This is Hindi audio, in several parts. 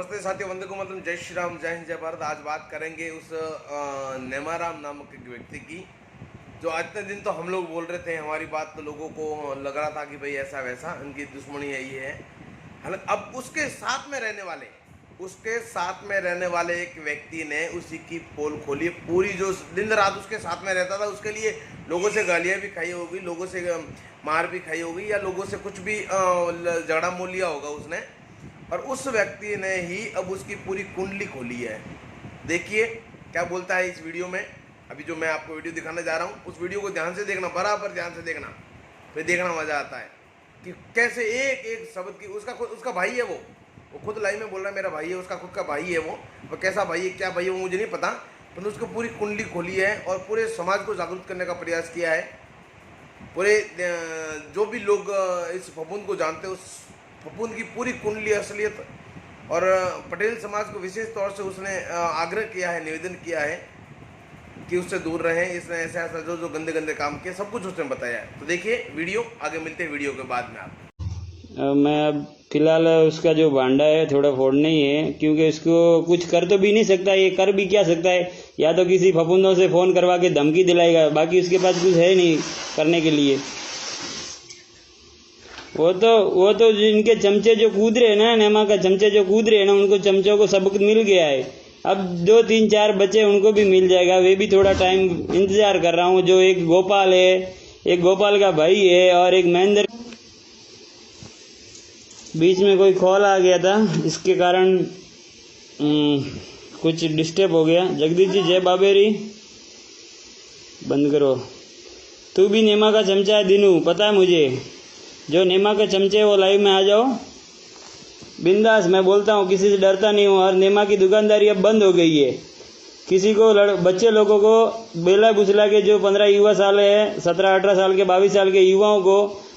नमस्ते साथियों, वंदे को मतलब जय श्री राम, जय हिंद, जय भारत। आज बात करेंगे उस नेमाराम नामक एक व्यक्ति की जो इतने दिन तो हम लोग बोल रहे थे, हमारी बात तो लोगों को लग रहा था कि भाई ऐसा वैसा इनकी दुश्मनी है, ये है। हालांकि अब उसके साथ में रहने वाले एक व्यक्ति ने उसी की पोल खोली। पूरी जो दिन रात उसके साथ में रहता था, उसके लिए लोगों से गालियाँ भी खाई होगी, लोगों से मार भी खाई होगी, या लोगों से कुछ भी झगड़ा मोल लिया होगा उसने। और उस व्यक्ति ने ही अब उसकी पूरी कुंडली खोली है। देखिए क्या बोलता है इस वीडियो में। अभी जो मैं आपको वीडियो दिखाने जा रहा हूँ, उस वीडियो को ध्यान से देखना, बराबर ध्यान से देखना, फिर देखना मजा आता है कि कैसे एक एक शब्द की उसका भाई है वो खुद लाइव में बोल रहा है मेरा भाई है, उसका खुद का भाई है वो कैसा भाई है, क्या भाई है वो मुझे नहीं पता, परंतु उसको पूरी कुंडली खोली है और पूरे समाज को जागरूक करने का प्रयास किया है। पूरे जो भी लोग इस फफूंद को जानते हैं, उस फफूंद की पूरी कुंडली असलियत और पटेल समाज को विशेष तौर से उसने आग्रह किया है, निवेदन किया है कि उससे दूर रहें। इसने ऐसा ऐसा जो गंदे गंदे काम किए, सब कुछ उसने बताया है। तो देखिए वीडियो, आगे मिलते हैं वीडियो के बाद में। आप मैं अब फिलहाल उसका जो भांडा है थोड़ा फोड़ना ही है, क्योंकि इसको कुछ कर तो भी नहीं सकता, ये कर भी क्या सकता है, या तो किसी फफूंदों से फ़ोन करवा के धमकी दिलाएगा, बाकी उसके पास कुछ है नहीं करने के लिए। वो तो जिनके चमचे जो कूद रहे हैं ना, नेमा का चमचे जो कूद रहे हैं ना, उनको चमचों को सबक मिल गया है। अब 2-3-4 बच्चे उनको भी मिल जाएगा, वे भी थोड़ा टाइम इंतजार कर रहा हूँ। जो एक गोपाल है, एक गोपाल का भाई है, और एक महेंद्र। बीच में कोई कॉल आ गया था, इसके कारण कुछ डिस्टर्ब हो गया। जगदीश जी जय बाबेरी, बंद करो। तू भी नेमा का चमचा है दिनू, पता है मुझे। जो नेमा के चमचे वो लाइव में आ जाओ बिंदास। मैं बोलता हूँ किसी से डरता नहीं हूँ। और नेमा की दुकानदारी अब बंद हो गई है। किसी को बच्चे लोगों को बेला बुसला के, जो 15 युवा साल है, 17-18 साल के, 22 साल के युवाओं को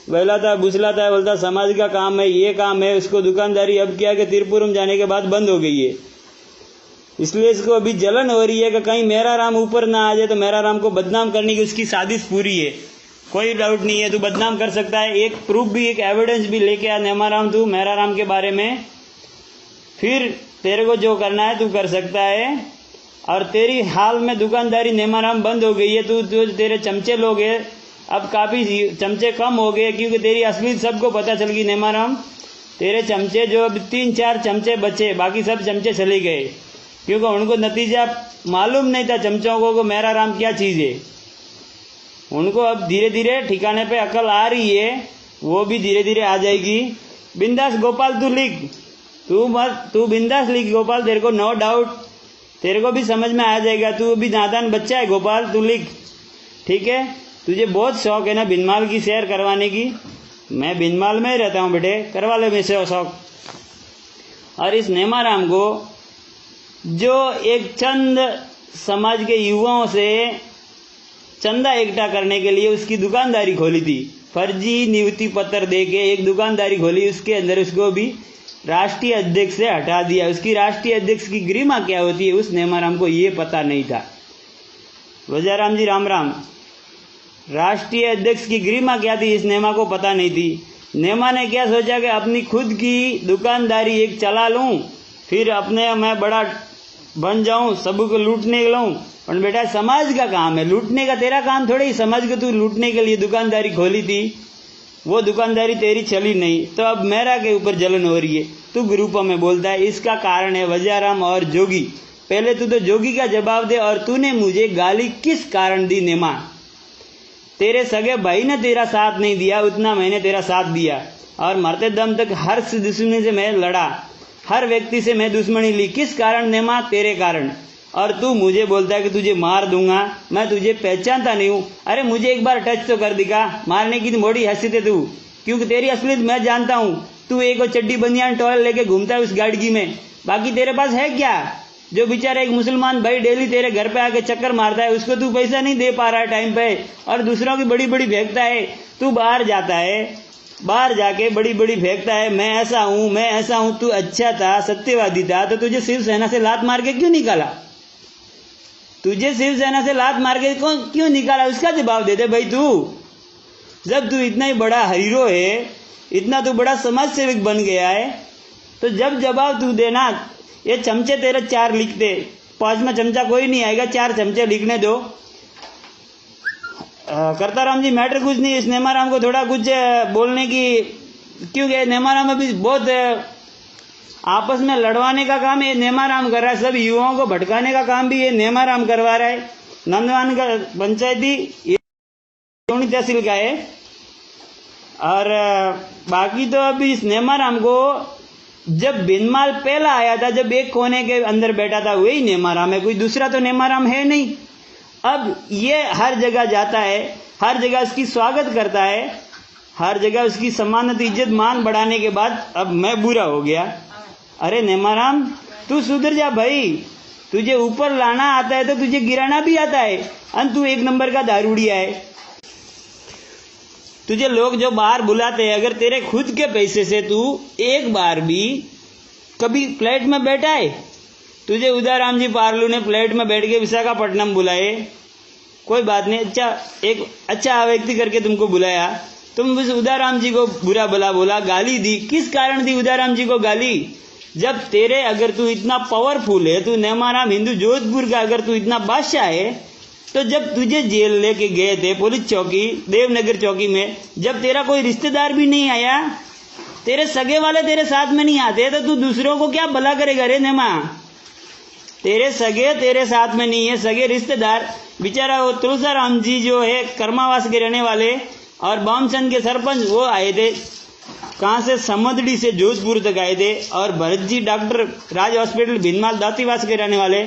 बहलाता बुसलाता है, बोलता समाज का काम है, ये काम है। उसको दुकानदारी अब क्या कि तिरुपुरम जाने के बाद बंद हो गई है। इसलिए इसको अभी जलन हो रही है कि कहीं मेरा राम ऊपर ना आ जाए, तो मेरा राम को बदनाम करने की उसकी साजिश पूरी है। कोई डाउट नहीं है, तू बदनाम कर सकता है। एक प्रूफ भी, एक एविडेंस भी लेके आ नेमाराम, तू मेरा राम के बारे में। फिर तेरे को जो करना है तू कर सकता है। और तेरी हाल में दुकानदारी नेमाराम बंद हो गई है। तू तेरे चमचे लोग है, अब काफी चमचे कम हो गए, क्योंकि तेरी असलियत सबको पता चल गई। नेमाराम तेरे चमचे जो अब 3-4 चमचे बचे, बाकी सब चमचे चले गए, क्योंकि उनको नतीजा मालूम नहीं था चमचों को मेरा राम क्या चीज है। उनको अब धीरे धीरे ठिकाने पे अकल आ रही है, वो भी धीरे धीरे आ जाएगी। बिंदास गोपाल तू लिख, तू बिंदास लिख गोपाल, तेरे को नो डाउट तेरे को भी समझ में आ जाएगा। तू अभी नादान बच्चा है गोपाल, तू लिख, ठीक है। तुझे बहुत शौक है ना बिनमाल की सैर करवाने की। मैं बिनमाल में ही रहता हूँ बेटे, करवा ले मेरे से शौक। और इस नेमाराम को जो एक चंद समाज के युवाओं से चंदा इकट्ठा करने के लिए उसकी दुकानदारी खोली थी, फर्जी नियुक्ति पत्र देके एक दुकानदारी खोली, उसके अंदर उसको भी राष्ट्रीय अध्यक्ष से हटा दिया। उसकी राष्ट्रीय अध्यक्ष की गरिमा क्या होती है, उस नेमाराम को ये पता नहीं था। वजाराम जी राम राम। राष्ट्रीय अध्यक्ष की गरिमा क्या थी, इस नेमा को पता नहीं थी। नेमा ने क्या सोचा कि अपनी खुद की दुकानदारी एक चला लूं, फिर अपने मैं बड़ा बन जाऊं, सबको लूटने लूं। पर बेटा समाज का काम है, लूटने का तेरा काम थोड़ी। समाज को तू लूटने के लिए दुकानदारी खोली थी, वो दुकानदारी तेरी चली नहीं, तो अब मेरा के ऊपर जलन हो रही है। तू ग्रुपों में बोलता है, इसका कारण है वजाराम और जोगी। पहले तू तो जोगी का जवाब दे। और तूने मुझे गाली किस कारण दी नेमा? तेरे सगे भाई ने तेरा साथ नहीं दिया, उतना मैंने तेरा साथ दिया। और मरते दम तक हर दुश्मनी से मैं लड़ा, हर व्यक्ति से मैं दुश्मनी ली। किस कारण नेमा? तेरे कारण। और तू मुझे बोलता है कि तुझे मार दूंगा, मैं तुझे पहचानता नहीं हूँ। अरे मुझे एक बार टच तो कर दिखा, मारने की मोड़ी हैसियत है तू, क्योंकि तेरी असलियत मैं जानता हूँ। तू एक चड्डी बनियान टॉयल लेके घूमता है उस गाड़गी में, बाकी तेरे पास है क्या? जो बेचारा एक मुसलमान भाई डेली तेरे घर पे आके चक्कर मारता है, उसको तू पैसा नहीं दे पा रहा है टाइम पे, और दूसरों की बड़ी बड़ी फेंकता है। तू बाहर जाता है, बाहर जाके बड़ी बड़ी फेंकता है, मैं ऐसा हूँ, मैं ऐसा हूँ। तू अच्छा था, सत्यवादी था, तो तुझे शिवसेना से लात मार के क्यों निकाला? तुझे शिवसेना से लात मार के क्यों निकाला, उसका जवाब दे दे भाई। तू जब तू इतना ही बड़ा हीरो है, इतना तू बड़ा समाज सेवक बन गया है, तो जब जवाब तू देना, ये चमचे तेरे 4 लिख दे, 5वां चमचा कोई नहीं आएगा, 4 चमचे लिखने दो। करताराम जी मैटर कुछ नहीं, इस नेमाराम को थोड़ा कुछ बोलने की, क्योंकि नेमाराम अभी बहुत आपस में लड़वाने का काम ये नेमाराम कर रहा है, सब युवाओं को भटकाने का काम भी ये नेमाराम करवा रहा है। नंदवान का पंचायती ये तहसील का है, और बाकी तो अभी इस नेमाराम को जब बिनमाल पहला आया था, जब एक कोने के अंदर बैठा था, वही नेमाराम है, कोई दूसरा तो नेमाराम है नहीं। अब ये हर जगह जाता है, हर जगह उसकी स्वागत करता है, हर जगह उसकी सम्मानित इज्जत मान बढ़ाने के बाद अब मैं बुरा हो गया। अरे नेमाराम तू सुधर जा भाई, तुझे ऊपर लाना आता है तो तुझे गिराना भी आता है, और तू 1 नंबर का दारूड़िया है। तुझे लोग जो बाहर बुलाते हैं, अगर तेरे खुद के पैसे से तू एक बार भी कभी फ्लैट में बैठा है, तुझे उदाराम जी पार्लू ने फ्लैट में बैठ के विशाखापट्टनम बुलाए, कोई बात नहीं, एक अच्छा व्यक्ति करके तुमको बुलाया, तुम उस उदाराम जी को बुरा भला बोला, गाली दी, किस कारण दी उदाराम जी को गाली? जब तेरे, अगर तू इतना पावरफुल है, तू नेमाराम हिंदू जोधपुर का अगर तू इतना बादशाह है, तो जब तुझे जेल लेके गए थे पुलिस चौकी, देवनगर चौकी में, जब तेरा कोई रिश्तेदार भी नहीं आया, तेरे सगे वाले तेरे साथ में नहीं आते, तो तू दूसरों को क्या भला करेगा रे नेमा? तेरे सगे तेरे साथ में नहीं है, सगे रिश्तेदार, बेचारा वो तुलसाराम जी जो है कर्मावास के रहने वाले और बामचंद के सरपंच, वो आए थे, कहाँ से, समदड़ी से जोधपुर तक आए थे, और भरत जी डॉक्टर राज हॉस्पिटल भिनमाल दातीवास के रहने वाले,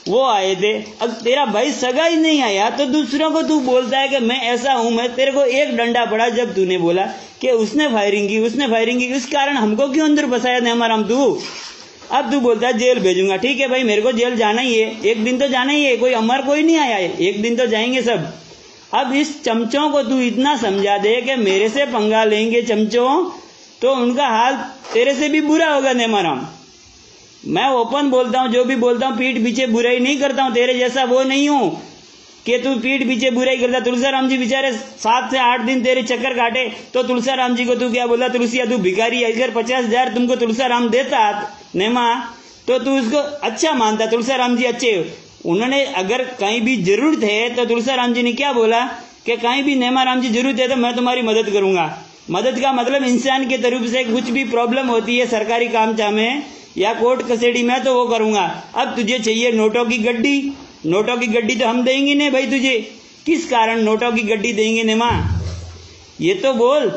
वो आए थे। अब तेरा भाई सगा ही नहीं आया, तो दूसरों को तू बोलता है कि मैं ऐसा हूं, मैं तेरे को एक डंडा पड़ा जब तूने बोला कि उसने फायरिंग की, इस कारण हमको क्यों अंदर बसाया नेमाराम तू? अब तू बोलता है जेल भेजूंगा, ठीक है भाई, मेरे को जेल जाना ही है, एक दिन तो जाना ही है, कोई अमर कोई नहीं आया है, एक दिन तो जाएंगे सब। अब इस चमचों को तू इतना समझा दे कि मेरे से पंगा लेंगे चमचों, तो उनका हाल तेरे से भी बुरा होगा नेमाराम। मैं ओपन बोलता हूँ, जो भी बोलता हूँ, पीठ पीछे बुराई नहीं करता हूँ, तेरे जैसा वो नहीं हूँ कि तू पीठ पीछे बुराई करता। तुलसाराम जी बेचारे 7 से 8 दिन तेरे चक्कर काटे, तो तुलसाराम जी को तू क्या बोला, तुलसिया तू भिखारी, अगर 50,000 तुमको तुलसाराम देता नेमा, तो तू उसको अच्छा मानता, तुलसाराम जी अच्छे, उन्होंने अगर कहीं भी जरूरत है तो तुलसाराम जी ने क्या बोला कि कहीं भी नेमाराम जी जरूरत है तो मैं तुम्हारी मदद करूंगा। मदद का मतलब इंसान के तरफ से कुछ भी प्रॉब्लम होती है सरकारी काम में या कोर्ट कचहरी में, तो वो करूंगा। अब तुझे चाहिए नोटों की गड्डी, नोटों की गड्डी तो हम देंगे नहीं भाई तुझे, किस कारण नोटों की गड्डी देंगे नेमा? ये तो बोल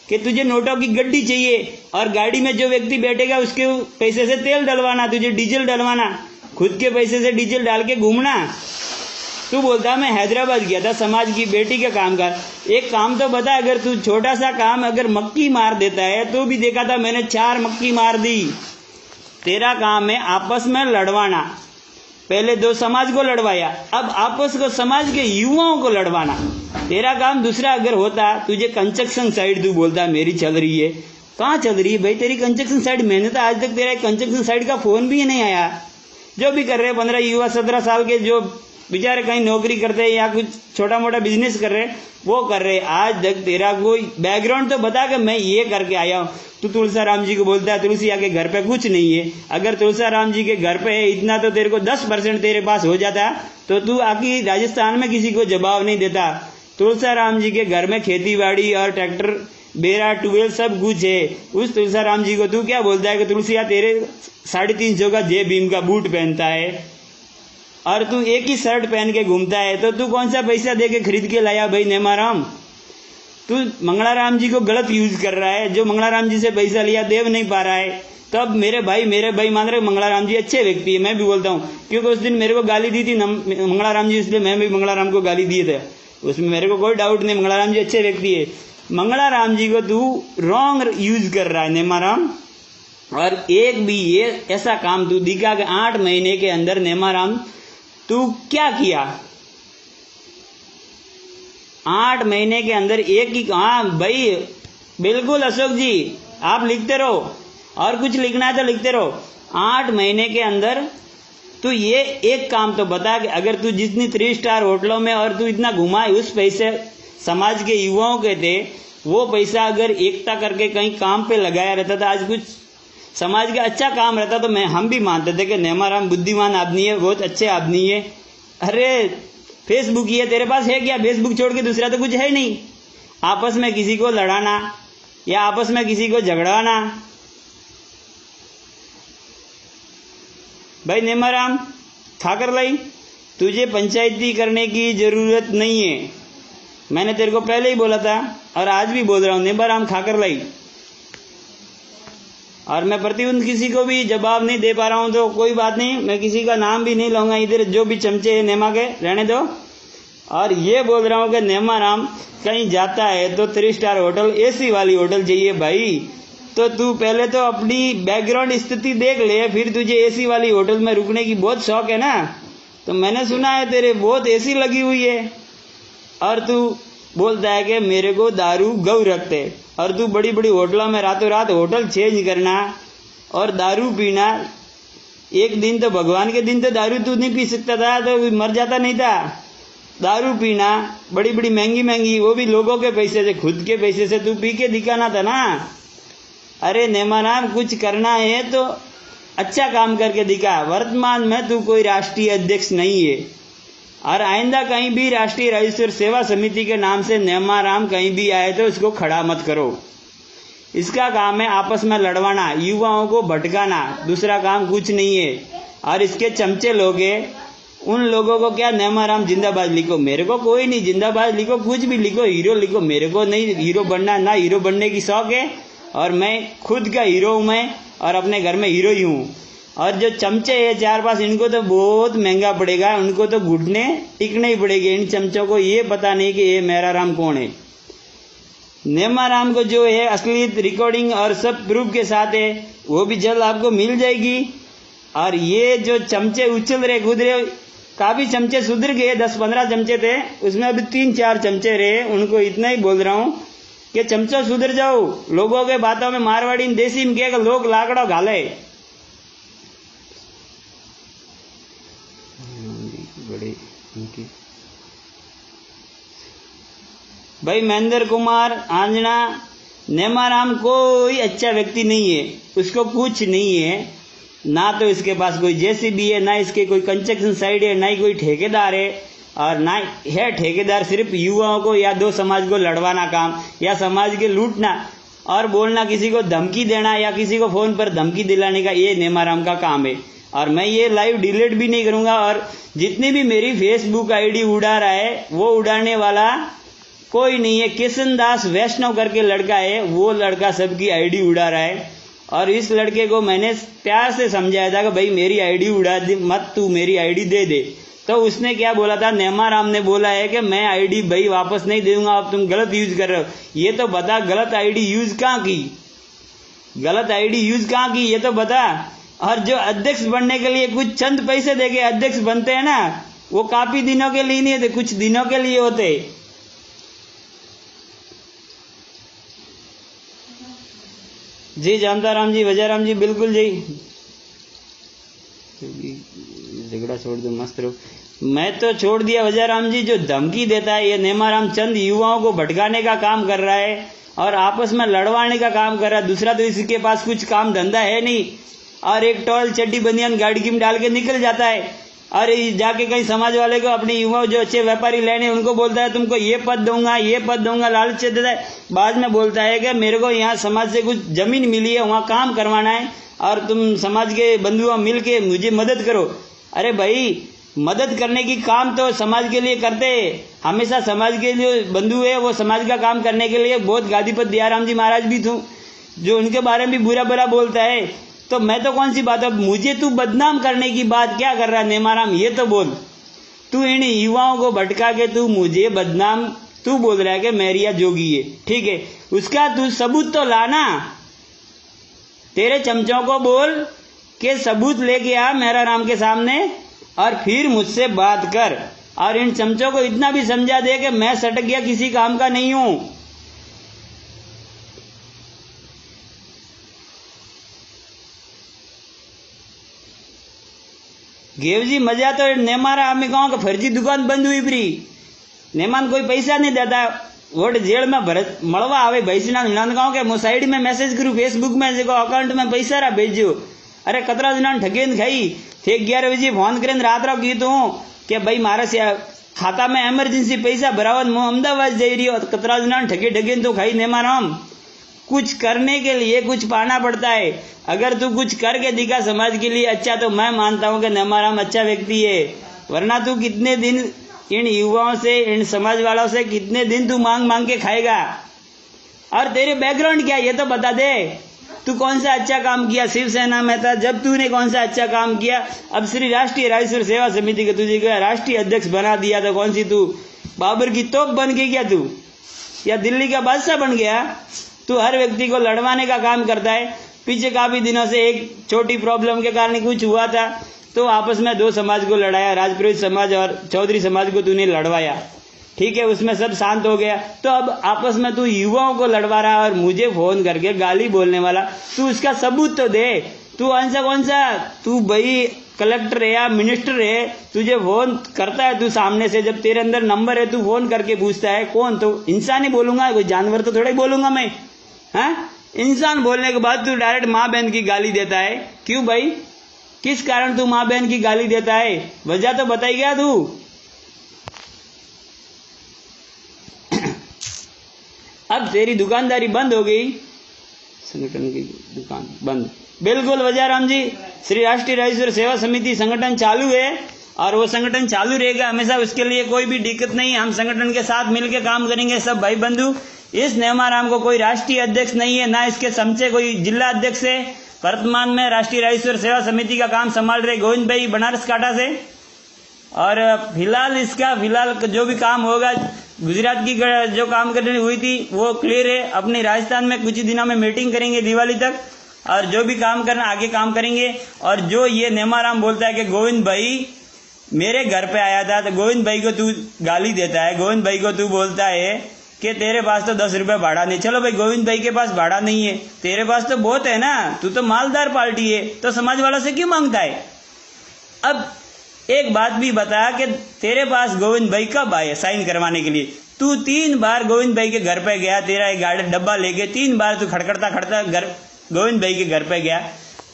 कि तुझे नोटों की गड्डी चाहिए, और गाड़ी में जो व्यक्ति बैठेगा उसके पैसे से तेल डलवाना, तुझे डीजल डलवाना, खुद के पैसे से डीजल डाल के घूमना। तू बोलता मैं हैदराबाद गया था समाज की बेटी का काम कर, एक काम तो बता, अगर तू छोटा सा काम अगर मक्की मार देता है, तो भी देखा था मैंने 4 मक्की मार दी। तेरा काम है आपस में लड़वाना, पहले 2 समाज को लड़वाया, अब आपस को समाज के युवाओं को लड़वाना, तेरा काम दूसरा अगर होता। तुझे कंस्ट्रक्शन साइड तू बोलता मेरी चल रही है, कहाँ चल रही है भाई तेरी कंस्ट्रक्शन साइड? मैंने तो आज तक तेरा कंस्ट्रक्शन साइड का फोन भी नहीं आया। जो भी कर रहे 15 युवा 17 साल के जो बेचारे कहीं नौकरी करते हैं या कुछ छोटा मोटा बिजनेस कर रहे, वो कर रहे, आज तक तेरा कोई बैकग्राउंड तो बता कि मैं ये करके आया हूँ। तू तुलसाराम जी को बोलता है तुलसिया के घर पे कुछ नहीं है, अगर तुलसाराम जी के घर पे है इतना तो तेरे को 10% तेरे पास हो जाता, तो तू आखिर राजस्थान में किसी को जवाब नहीं देता। तुलसाराम जी के घर में खेती बाड़ी और ट्रैक्टर बेरा ट्यूबवेल सब कुछ है, उस तुलसाराम जी को तू क्या बोलता है कि तुलसिया तेरे 350 का जय भीम का बूट पहनता है और तू एक ही शर्ट पहन के घूमता है, तो तू कौन सा पैसा दे के खरीद के लाया भाई नेमाराम? तू मंगलाराम जी को गलत यूज कर रहा है, जो मंगलाराम जी से पैसा लिया देव नहीं पा रहा है। तब मेरे भाई मान रहे मंगलाराम जी अच्छे व्यक्ति है, मैं भी बोलता हूँ, क्योंकि उस दिन मेरे को गाली दी थी मंगलाराम जी, इसलिए मैं भी मंगलाराम को गाली दिए थे, उसमें मेरे को कोई डाउट नहीं, मंगलाराम जी अच्छे व्यक्ति है। मंगलाराम जी को तू रॉन्ग यूज कर रहा है नेमाराम, और एक भी ये ऐसा काम तू दिखा कि 8 महीने के अंदर नेमाराम तू क्या किया? 8 महीने के अंदर एक ही, हाँ भाई बिल्कुल अशोक जी आप लिखते रहो, और कुछ लिखना है तो लिखते रहो। 8 महीने के अंदर तू ये एक काम तो बता कि अगर तू जितनी 3 स्टार होटलों में और तू इतना घुमाए, उस पैसे समाज के युवाओं के थे, वो पैसा अगर एकता करके कहीं काम पे लगाया रहता था, आज कुछ समाज का अच्छा काम रहता तो हम भी मानते थे कि नेमाराम बुद्धिमान आदमी है, बहुत अच्छे आदमी है। अरे फेसबुक ही है, तेरे पास है क्या? फेसबुक छोड़ के दूसरा तो कुछ है नहीं। आपस में किसी को लड़ाना या आपस में किसी को झगड़ाना। भाई नेमाराम ठाकरलाई, तुझे पंचायती करने की जरूरत नहीं है। मैंने तेरे को पहले ही बोला था और आज भी बोल रहा हूं, नेमाराम ठाकरलाई। और मैं प्रतिबंध किसी को भी जवाब नहीं दे पा रहा हूं तो कोई बात नहीं, मैं किसी का नाम भी नहीं लूंगा इधर। जो भी चमचे हैं नेमा के रहने दो। और ये बोल रहा हूं कि नेमाराम कहीं जाता है तो 3 स्टार होटल, एसी वाली होटल चाहिए भाई। तो तू पहले तो अपनी बैकग्राउंड स्थिति देख ले, फिर तुझे एसी वाली होटल में रुकने की बहुत शौक है ना। तो मैंने सुना है तेरे बहुत एसी लगी हुई है और तू बोलता है कि मेरे को दारू गौ रखते। और तू बड़ी बड़ी होटलों में रातों रात होटल चेंज करना और दारू पीना। एक दिन तो भगवान के दिन तो दारू तू नहीं पी सकता था, तो मर जाता नहीं था। दारू पीना बड़ी बड़ी महंगी महंगी, वो भी लोगों के पैसे से, खुद के पैसे से तू पी के दिखाना था ना। अरे नेमाराम कुछ करना है तो अच्छा काम करके दिखा। वर्तमान में तू कोई राष्ट्रीय अध्यक्ष नहीं है और आइंदा कहीं भी राष्ट्रीय राजस्व सेवा समिति के नाम से नेमाराम कहीं भी आए तो इसको खड़ा मत करो। इसका काम है आपस में लड़वाना, युवाओं को भटकाना, दूसरा काम कुछ नहीं है। और इसके चमचे लोग हैं, उन लोगों को क्या नेमाराम जिंदाबाद लिखो, मेरे को कोई नहीं जिंदाबाद लिखो, कुछ भी लिखो, हीरो लिखो, मेरे को नहीं हीरो बनना, ना हीरो बनने की शौक है। और मैं खुद का हीरो हूं मैं, और अपने घर में हीरो ही हूं। और जो चमचे है 4-5 इनको तो बहुत महंगा पड़ेगा, उनको तो घुटने टिकने ही पड़ेंगे। इन चमचों को ये पता नहीं कि ये मेराराम कौन है। नेमाराम को जो है असली रिकॉर्डिंग और सब प्रूफ के साथ है, वो भी जल्द आपको मिल जाएगी। और ये जो चमचे उछल रहे कूद रहे, काफी चमचे सुधर गए, 10-15 चमचे थे, उसमें अभी 3-4 चमचे रहे। उनको इतना ही बोल रहा हूं कि चमचो सुधर जाओ। लोगों के बातों में मारवाड़ी देसी में क्या लोग लाकड़ो घाले। बड़े भाई महेंद्र कुमार आंजना, नेमाराम कोई अच्छा व्यक्ति नहीं है, उसको कुछ नहीं है। ना तो इसके पास कोई जेसीबी है, ना इसके कोई कंस्ट्रक्शन साइट है, ना ही कोई ठेकेदार है। और ना है ठेकेदार सिर्फ युवाओं को या 2 समाज को लड़वाना काम, या समाज के लूटना और बोलना, किसी को धमकी देना या किसी को फोन पर धमकी दिलाने का, ये नेमाराम का काम है। और मैं ये लाइव डिलीट भी नहीं करूंगा। और जितनी भी मेरी फेसबुक आईडी उड़ा रहा है, वो उड़ाने वाला कोई नहीं है। किशन दास वैष्णव करके लड़का है, वो लड़का सबकी आईडी उड़ा रहा है। और इस लड़के को मैंने प्यार से समझाया था कि भाई मेरी आईडी उड़ा दे मत, तू मेरी आईडी दे दे। तो उसने क्या बोला था, नेमाराम ने बोला है कि मैं आईडी भाई वापस नहीं दूंगा, अब तुम गलत यूज कर रहे हो। ये तो बता गलत आईडी यूज कहाँ की, गलत आईडी यूज कहाँ की ये तो बता। और जो अध्यक्ष बनने के लिए कुछ चंद पैसे देके अध्यक्ष बनते हैं ना, वो काफी दिनों के लिए नहीं होते, कुछ दिनों के लिए होते। जी जानता राम जी, वजाराम जी, बिल्कुल जी। झगड़ा छोड़ दो, मस्त रहो। मैं तो छोड़ दिया वजाराम जी। जो धमकी देता है ये नेमाराम चंद युवाओं को भटकाने का काम कर रहा है और आपस में लड़वाने का काम कर रहा है। दूसरा तो इसके पास कुछ काम धंधा है नहीं। और एक टॉल चड्डी बनियान गाड़ी की में डाल के निकल जाता है और जाके कहीं समाज वाले को, अपने युवा जो अच्छे व्यापारी लेने, उनको बोलता है तुमको ये पद दूंगा, ये पद दूंगा, लालच देता है। बाद में बोलता है कि मेरे को यहाँ समाज से कुछ जमीन मिली है, वहाँ काम करवाना है और तुम समाज के बंधुओं मिल के मुझे मदद करो। अरे भाई, मदद करने की काम तो समाज के लिए करते हैं हमेशा। समाज के जो बंधु है वो समाज का काम करने के लिए, बहुत गादीपत दयाराम जी महाराज भी थू जो उनके बारे में भी बुरा बुरा बोलता है। तो मैं तो कौन सी बात, अब मुझे तू बदनाम करने की बात क्या कर रहा है नेमाराम, ये तो बोल। तू इन युवाओं को भटका के तू मुझे बदनाम तू बोल रहा है कि मेरिया जोगी है, ठीक है, उसका तू सबूत तो लाना। तेरे चमचों को बोल के सबूत लेके आ मेराराम के सामने और फिर मुझसे बात कर। और इन चमचों को इतना भी समझा दे कि मैं सटक गया किसी काम का नहीं हूं। घेवजी मजा तो नेमारा हमें कहो कि फर्जी दुकान बंद हुई फ्री, नेमान कोई पैसा नहीं देता, वोट जेल में भरत मळवा आवे भैंसना नांदगांव के मो साइड में मैसेज करू फेसबुक में जो अकाउंट में पैसा रा भेजो। अरे कतरा जना ठगेन खाई थे 11 बजे फोन करें रात रा की तो कि भाई मारे से खाता में इमरजेंसी पैसा भरावत मो अहमदाबाद जा रही हो। कतरा जना ठगेन तो खाई नेमाराम। कुछ करने के लिए कुछ पाना पड़ता है। अगर तू कुछ करके दिखा समाज के लिए अच्छा तो मैं मानता हूं कि नेमाराम अच्छा व्यक्ति है, वरना तू कितने दिन इन युवाओं से इन समाज वालों से कितने दिन तू मांग मांग के खाएगा। और तेरे बैकग्राउंड क्या ये तो बता दे, तू कौन सा अच्छा काम किया। शिवसेना में था जब तूने कौन सा अच्छा काम किया। अब श्री राष्ट्रीय रायसुर सेवा समिति के तुझे क्या राष्ट्रीय अध्यक्ष बना दिया तो कौन सी तू बाबर की तोप बन गई क्या तू, या दिल्ली का बादशाह बन गया। तू हर व्यक्ति को लड़वाने का काम करता है। पीछे काफी दिनों से एक छोटी प्रॉब्लम के कारण कुछ हुआ था तो आपस में दो समाज को लड़ाया, राजपुरोहित समाज और चौधरी समाज को तूने लड़वाया, ठीक है, उसमें सब शांत हो गया। तो अब आपस में तू युवाओं को लड़वा रहा और मुझे फोन करके गाली बोलने वाला, तू उसका सबूत तो दे। तू कौन सा तू भाई कलेक्टर है या मिनिस्टर है, तुझे फोन करता है तू सामने से, जब तेरे अंदर नंबर है तू फोन करके पूछता है कौन, तो इंसान ही बोलूंगा, कोई जानवर तो थोड़ा ही बोलूंगा मैं। हाँ, इंसान बोलने के बाद तू डायरेक्ट माँ बहन की गाली देता है। क्यों भाई, किस कारण तू माँ बहन की गाली देता है, वजह तो बताई गया तू। अब तेरी दुकानदारी बंद हो गई, संगठन की दुकान बंद, बिल्कुल वजह राम जी। श्री राष्ट्रीय रायसुर सेवा समिति संगठन चालू है और वो संगठन चालू रहेगा हमेशा, उसके लिए कोई भी दिक्कत नहीं। हम संगठन के साथ मिलकर काम करेंगे सब भाई बंधु। इस नेमाराम को कोई राष्ट्रीय अध्यक्ष नहीं है, ना इसके समचे कोई जिला अध्यक्ष है। वर्तमान में राष्ट्रीय रायसुर सेवा समिति का काम संभाल रहे गोविंद भाई बनारस काटा से, और फिलहाल जो भी काम होगा, गुजरात की जो काम करनी हुई थी वो क्लियर है। अपने राजस्थान में कुछ ही दिनों में मीटिंग करेंगे दिवाली तक, और जो भी काम करना आगे काम करेंगे। और जो ये नेमाराम बोलता है कि गोविंद भाई मेरे घर पे आया था, तो गोविंद भाई को तू गाली देता है, गोविंद भाई को तू बोलता है कि तेरे पास तो 10 रुपए भाड़ा नहीं। चलो भाई, गोविंद भाई के पास भाड़ा नहीं है, तेरे पास तो बहुत है ना, तू तो मालदार पार्टी है, तो समाज वालों से क्यों मांगता है। अब एक बात भी बता कि तेरे पास गोविंद भाई कब आए साइन करवाने के लिए। तू 3 बार गोविंद भाई के घर पे गया, तेरा एक गाड़ी डब्बा लेके 3 बार तू खड़खड़ता घर गोविंद भाई के घर पे गया।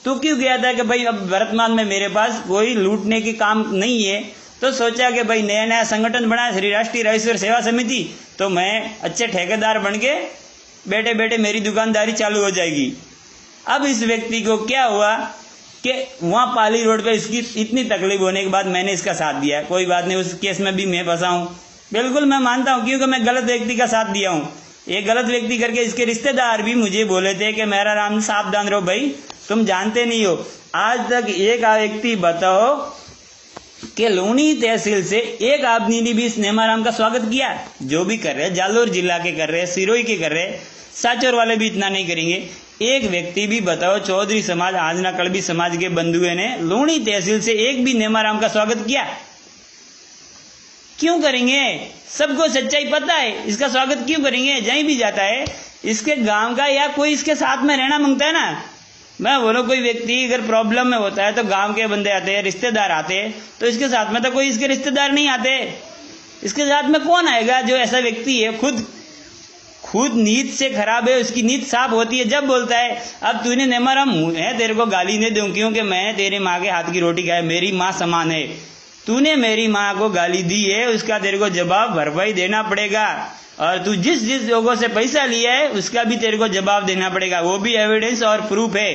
तू क्यों गया था कि भाई अब वर्तमान में मेरे पास कोई लूटने की काम नहीं है, तो सोचा कि भाई नया संगठन बना श्री राष्ट्रीय रायसुर सेवा समिति, तो मैं अच्छे ठेकेदार बन के बैठे बैठे मेरी दुकानदारी चालू हो जाएगी। अब इस व्यक्ति को क्या हुआ कि वहां पाली रोड पे इसकी इतनी तकलीफ होने के बाद मैंने इसका साथ दिया। कोई बात नहीं, उस केस में भी मैं फंसा हूं, बिल्कुल मैं मानता हूं, क्योंकि मैं गलत व्यक्ति का साथ दिया हूं। ये गलत व्यक्ति करके इसके रिश्तेदार भी मुझे बोले थे कि मेरा नाम सावधान रहो भाई, तुम जानते नहीं हो। आज तक एक व्यक्ति बताओ कि लूनी तहसील से एक आदमी ने भी इस नेमाराम का स्वागत किया। जो भी कर रहे, जालोर जिला के कर रहे, सिरोही के कर रहे, साचोर वाले भी इतना नहीं करेंगे। एक व्यक्ति भी बताओ, चौधरी समाज, आजना कड़बी समाज के बंधुओं ने लूनी तहसील से एक भी नेमाराम का स्वागत किया? क्यों करेंगे? सबको सच्चाई पता है, इसका स्वागत क्यों करेंगे? जहीं भी जाता है इसके गांव का या कोई इसके साथ में रहना मांगता है ना। मैं बोलो, कोई व्यक्ति अगर प्रॉब्लम में होता है तो गांव के बंदे आते हैं, रिश्तेदार आते हैं, तो इसके साथ में तो कोई इसके रिश्तेदार नहीं आते। इसके साथ में कौन आएगा? जो ऐसा व्यक्ति है खुद नीयत से खराब है, उसकी नीयत साफ होती है जब बोलता है अब तूने नेमाराम है, तेरे को गाली नहीं दूं क्योंकि मैं तेरी माँ के हाथ की रोटी खाया, मेरी माँ समान है। तूने मेरी माँ को गाली दी है, उसका तेरे को जवाब भरपाई देना पड़ेगा। और तू जिस लोगों से पैसा लिया है उसका भी तेरे को जवाब देना पड़ेगा। वो भी एविडेंस और प्रूफ है।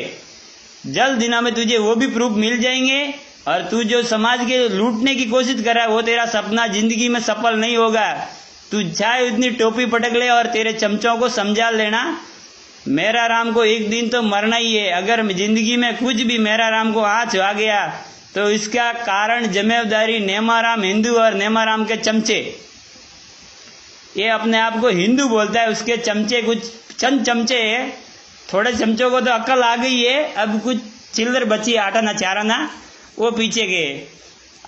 जल्द दिनों में तुझे वो भी प्रूफ मिल जाएंगे। और तू जो समाज के लूटने की कोशिश कर रहा है वो तेरा सपना जिंदगी में सफल नहीं होगा। तू चाहे इतनी टोपी पटक ले और तेरे चमचों को समझा लेना, मेरा राम को एक दिन तो मरना ही है। अगर जिंदगी में कुछ भी मेरा राम को हाथ आ गया तो इसका कारण जिम्मेदारी नेमाराम हिंदू और नेमाराम के चमचे। ये अपने आप को हिंदू बोलता है, उसके चमचे कुछ चंद चमचे है। थोड़े चमचों को तो अक्ल आ गई है, अब कुछ चिल्लर बची, आटा ना चारा ना, वो पीछे गए।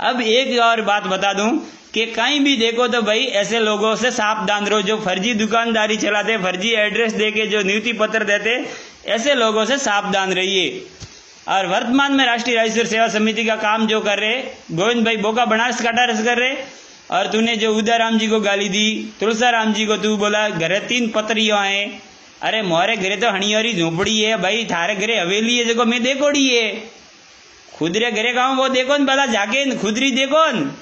अब एक और बात बता दूं कि कहीं भी देखो तो भाई ऐसे लोगों से सावधान रहो, जो फर्जी दुकानदारी चलाते, फर्जी एड्रेस देके जो नियुक्ति पत्र देते, ऐसे लोगों से सावधान रहिए। और वर्तमान में राष्ट्रीय रायसुर सेवा समिति का काम जो कर रहे गोविंद भाई बोका बनारस काटा कर रहे, और तूने जो उदयराम जी को गाली दी, तुलसाराम जी को तू बोला घरे 3 पत्रियों है। अरे मोरे घरे तो हणियोरी झोपड़ी है भाई, थारे घरे हवेली है जो मैं देखोड़ी है। खुद रे घरे गाँव वो देखो न भला जाके खुदरी देखो न।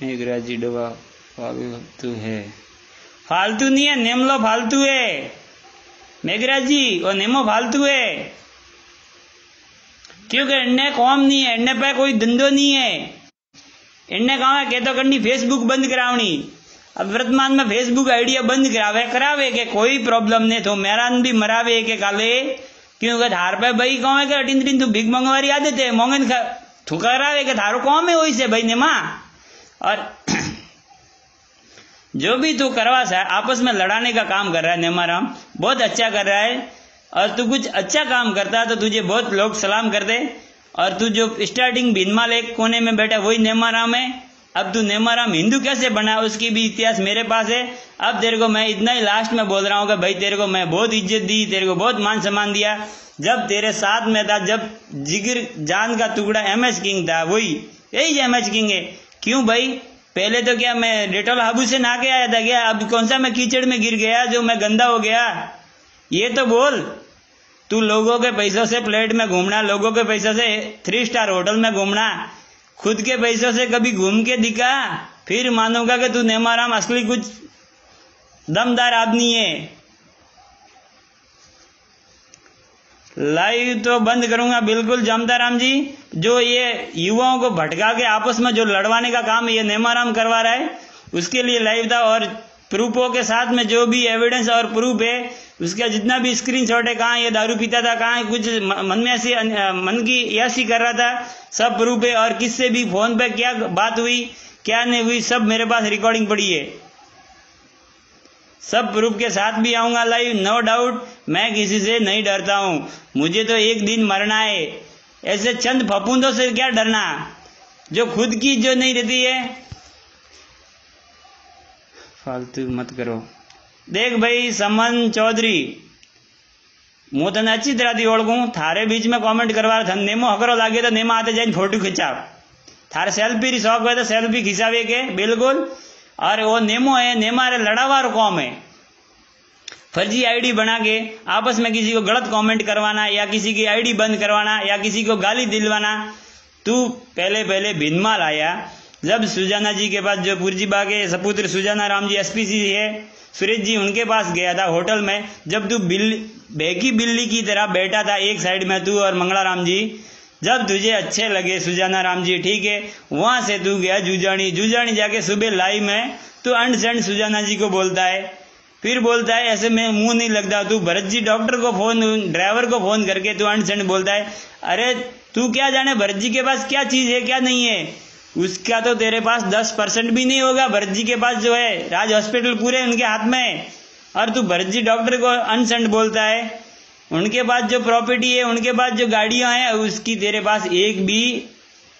मेघराजी डबा फालतू है, फालतू नहीं है, नेमलो फालतू है मेघराज जी, और नेमो फालतू है क्योंकि इनने कौम नहीं है, इनने पे कोई धंधो नहीं है। इनने कहा है कहतो करनी फेसबुक बंद करावनी। अब वर्तमान में फेसबुक आइडिया बंद करावे के कोई प्रॉब्लम नहीं, तो मेरा भी मरावे के काले क्योंकि थार पे भाई कौन है कि अटिन दिन तू भीख मंगवारी आदत है, मोंगन तू करावे के थारो कौम है वही से भाई नेमा। और जो भी तू करवा सा आपस में लड़ाने का काम कर रहा है नेमाराम, बहुत अच्छा कर रहा है। और तू कुछ अच्छा काम करता है तो तुझे बहुत लोग सलाम कर दे। और तू जो स्टार्टिंग भीनमाल एक कोने में बैठा वही नेमाराम है। अब तू नेमाराम हिंदू कैसे बना उसकी भी इतिहास मेरे पास है। अब तेरे को मैं इतना ही लास्ट में बोल रहा हूँ कि भाई तेरे को मैं बहुत इज्जत दी, तेरे को बहुत मान सम्मान दिया जब तेरे साथ में था, जब जिगर जान का टुकड़ा MS किंग था, वही यही MS किंग है। क्यों भाई, पहले तो क्या मैं डेटॉल हाबू से नहा के आया था क्या? अब कौन सा मैं कीचड़ में गिर गया जो मैं गंदा हो गया? ये तो बोल। तू लोगों के पैसों से प्लेट में घूमना, लोगों के पैसों से 3 स्टार होटल में घूमना, खुद के पैसों से कभी घूम के दिखा, फिर मानूंगा कि तू नेमाराम असली कुछ दमदार आदमी है। लाइव तो बंद करूंगा बिल्कुल जमताराम जी। जो ये युवाओं को भटका के आपस में जो लड़वाने का काम ये नेमाराम करवा रहा है उसके लिए लाइव था। और प्रूफों के साथ में जो भी एविडेंस और प्रूफ है उसका जितना भी स्क्रीनशॉट है, कहाँ ये दारू पीता था, कहाँ कुछ मन में ऐसी मन की यासी कर रहा था, सब प्रूफ है। और किससे भी फोन पे क्या बात हुई क्या नहीं हुई सब मेरे पास रिकॉर्डिंग पड़ी है। सब प्रूफ के साथ भी आऊंगा लाइव, नो डाउट। मैं किसी से नहीं डरता हूं, मुझे तो एक दिन मरना है। ऐसे चंद फपूंदों से क्या डरना जो खुद की जो नहीं रहती है। फालतू मत करो। देख भाई समन चौधरी, मैं तने अच्छी तरह थी ओळखू, थारे बीच में कॉमेंट करवा था नेमो हकरो लागे तो नेमा आते जाए फोटो खिंचाव, थारे सेल्फी री शौक हो तो सेल्फी खिंचावे के बिल्कुल। और वो नेमो है, नेमा रे लड़ावार कौम है। फर्जी आईडी बना के आपस में किसी को गलत कमेंट करवाना या किसी की आईडी बंद करवाना या किसी को गाली दिलवाना। तू पहले भिनमाल आया जब सुजाना जी के पास, जो पुरजीबा के सपुत्र सुजाना राम जी SPC है सुरेश जी, उनके पास गया था होटल में। जब तू बेकी बिल्ली की तरह बैठा था एक साइड में तू और मंगला राम जी, जब तुझे अच्छे लगे सुजाना राम जी, ठीक है, वहां से तू गया जूजानी जाके सुबह लाइव में तू अंड संड सुजाना जी को बोलता है, फिर बोलता है ऐसे में मुंह नहीं लगता। तू भरत जी डॉक्टर को फोन, ड्राइवर को फोन करके तू अंड संड बोलता है। अरे तू क्या जाने भरत जी के पास क्या चीज है क्या नहीं है, उसका तो तेरे पास 10% भी नहीं होगा। भरत जी के पास जो है राज हॉस्पिटल पूरे उनके हाथ में, और तू भरत जी डॉक्टर को अनसंड बोलता है। उनके पास जो प्रॉपर्टी है, उनके पास जो गाड़ियां हैं, उसकी तेरे पास एक भी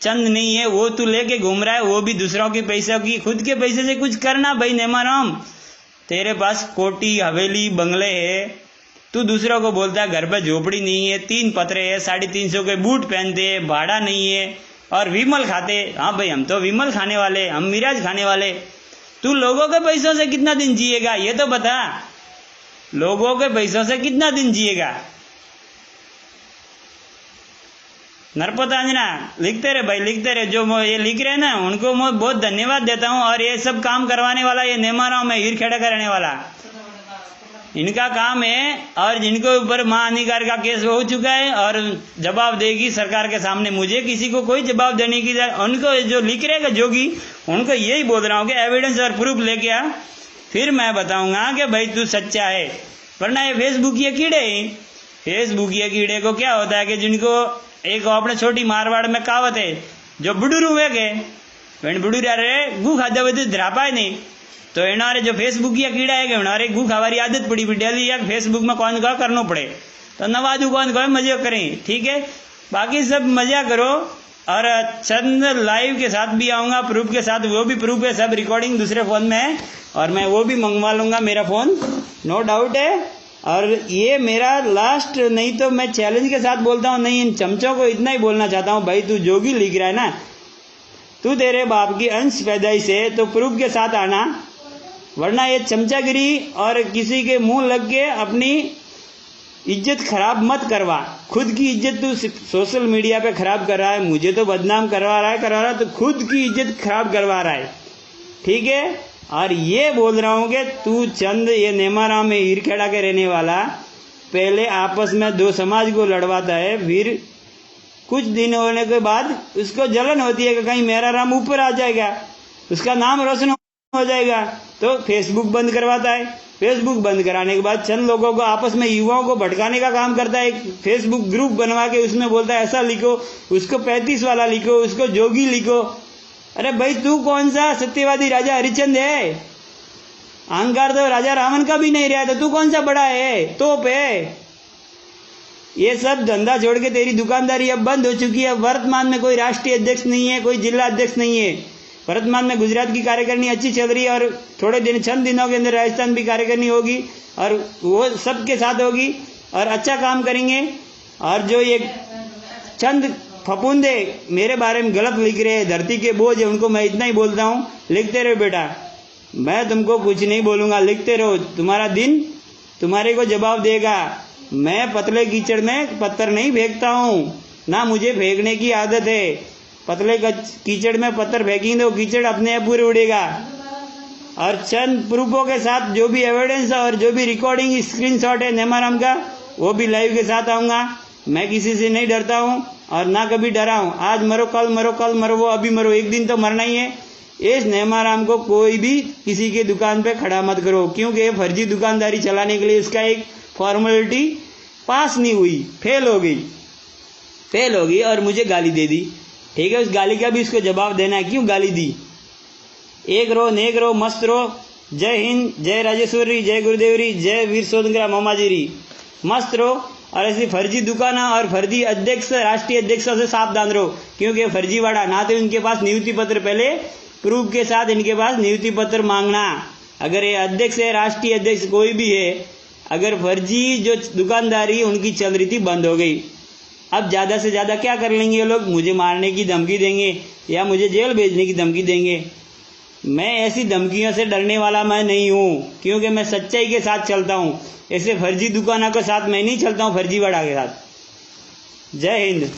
चंद नहीं है, वो तू लेके घूम रहा है, वो भी दूसरों के पैसों की। खुद के पैसे से कुछ करना भाई नेमाराम। तेरे पास कोठी हवेली बंगले है, तू दूसरों को बोलता है घर पे झोपड़ी नहीं है, 3 पत्रे है, 350 के बूट पहनते हैं, भाड़ा नहीं है और विमल खाते। हाँ भाई हम तो विमल खाने वाले, हम मिराज खाने वाले। तू लोगों के पैसों से कितना दिन जिएगा ये तो बता, लोगों के पैसों से कितना दिन जिएगा। नरपतांजना लिखते रहे भाई, लिखते रहे। जो ये लिख रहे हैं ना उनको मैं बहुत धन्यवाद देता हूँ। और ये सब काम करवाने वाला ये नेमाराम है, हीरखेड़ा का रहने वाला, इनका काम है। और जिनके ऊपर महाअधिकार का केस हो चुका है और जवाब देगी सरकार के सामने। मुझे किसी को कोई जवाब देने की, उनको जो लिख रहे जोगी उनको यही बोल रहा हूँ कि एविडेंस और प्रूफ लेके आ, फिर मैं बताऊंगा कि भाई तू सच्चा है। वरना ये फेसबुकिया कीड़े, फेसबुकिया कीड़े को क्या होता है कि जिनको एक अपने छोटी मारवाड़ में कहावत है, जो बुडूरू वे के वेण बुडूरा रे गु खाते हुए धरापाए नहीं, तो एनारे जो फेसबुकिया कीड़ा है कि उनारे गु खावारी आदत पड़ी भी डेली या फेसबुक में कौन का करना पड़े, तो नवाजू कौन कौन मजे करें, ठीक है। बाकी सब मजा करो। और चंद लाइव के साथ भी आऊँगा, प्रूफ के साथ, वो भी प्रूफ है, सब रिकॉर्डिंग दूसरे फ़ोन में है और मैं वो भी मंगवा लूँगा, मेरा फ़ोन नो डाउट है। और ये मेरा लास्ट, नहीं तो मैं चैलेंज के साथ बोलता हूँ, नहीं इन चमचों को इतना ही बोलना चाहता हूँ, भाई तू जो भी लिख रहा है ना, तू तेरे बाप की अंश पैदाइश है तो प्रूफ के साथ आना, वरना ये चमचागिरी और किसी के मुंह लग के अपनी इज्जत खराब मत करवा। खुद की इज्जत तू सोशल मीडिया पे खराब कर रहा है, मुझे तो बदनाम करवा रहा है, तो खुद की इज्जत खराब करवा रहा है, ठीक है। और ये बोल रहा हूँ कि तू चंद, ये नेमाराम में हीरखेड़ा के रहने वाला, पहले आपस में दो समाज को लड़वाता है, फिर कुछ दिन होने के बाद उसको जलन होती है कि कहीं मेरा राम ऊपर आ जाएगा, उसका नाम रोशन हो जाएगा, तो फेसबुक बंद करवाता है। फेसबुक बंद कराने के बाद चंद लोगों को आपस में, युवाओं को भटकाने का काम करता है। फेसबुक ग्रुप बनवा के उसमें बोलता है ऐसा लिखो, उसको 35 वाला लिखो, उसको जोगी लिखो। अरे भाई तू कौन सा सत्यवादी राजा हरिश्चंद है? अहंकार तो राजा रावण का भी नहीं रहा, तो तू कौन सा बड़ा है, तोप है? ये सब धंधा छोड़ के तेरी दुकानदारी अब बंद हो चुकी है। वर्तमान में कोई राष्ट्रीय अध्यक्ष नहीं है, कोई जिला अध्यक्ष नहीं है। वर्तमान में गुजरात की कार्यकारिणी अच्छी चल रही है और थोड़े दिन, चंद दिनों के अंदर राजस्थान भी कार्यकारिणी होगी और वो सबके साथ होगी और अच्छा काम करेंगे। और जो ये चंद फपूंदे मेरे बारे में गलत लिख रहे हैं, धरती के बोझ है, उनको मैं इतना ही बोलता हूँ, लिखते रहो बेटा, मैं तुमको कुछ नहीं बोलूंगा, लिखते रहो, तुम्हारा दिन तुम्हारे को जवाब देगा। मैं पतले कीचड़ में पत्थर नहीं फेंकता हूँ, ना मुझे फेंकने की आदत है। पतले कीचड़ में पत्थर फेंकेंगे तो कीचड़ अपने आप पूरे उड़ेगा। और चंद प्रूफों के साथ जो भी एविडेंस और जो भी रिकॉर्डिंग स्क्रीनशॉट है नेमाराम का, वो भी लाइव के साथ आऊंगा। मैं किसी से नहीं डरता हूँ और ना कभी डरा हूँ। आज मरो, कल मरो, कल मरो, वो अभी मरो, एक दिन तो मरना ही है। इस नेमाराम को कोई भी किसी की दुकान पे खड़ा मत करो, क्योंकि ये फर्जी दुकानदारी चलाने के लिए इसका एक फॉर्मेलिटी पास नहीं हुई, फेल हो गई और मुझे गाली दे दी, ठीक है। उस गाली का भी इसको जवाब देना है, क्यों गाली दी। एक रहो, नेक रहो, मस्त रहो। जय हिंद, जय राजेश्वरी, जय गुरुदेवरी, जय वीर स्वतंत्रा मामाजीरी, मस्त रहो। और ऐसी फर्जी दुकाना और फर्जी अध्यक्ष, राष्ट्रीय अध्यक्षों से सावधान रहो, क्योंकि फर्जीवाड़ा ना तो इनके पास नियुक्ति पत्र, पहले प्रूफ के साथ इनके पास नियुक्ति पत्र मांगना। अगर ये अध्यक्ष है, राष्ट्रीय अध्यक्ष कोई भी है, अगर फर्जी जो दुकानदारी उनकी चल रही थी बंद हो गई, अब ज्यादा से ज्यादा क्या कर लेंगे ये लोग, मुझे मारने की धमकी देंगे या मुझे जेल भेजने की धमकी देंगे। मैं ऐसी धमकियों से डरने वाला मैं नहीं हूँ, क्योंकि मैं सच्चाई के साथ चलता हूँ। ऐसे फर्जी दुकानों के साथ मैं नहीं चलता हूँ, फर्जीवाड़ा के साथ। जय हिंद।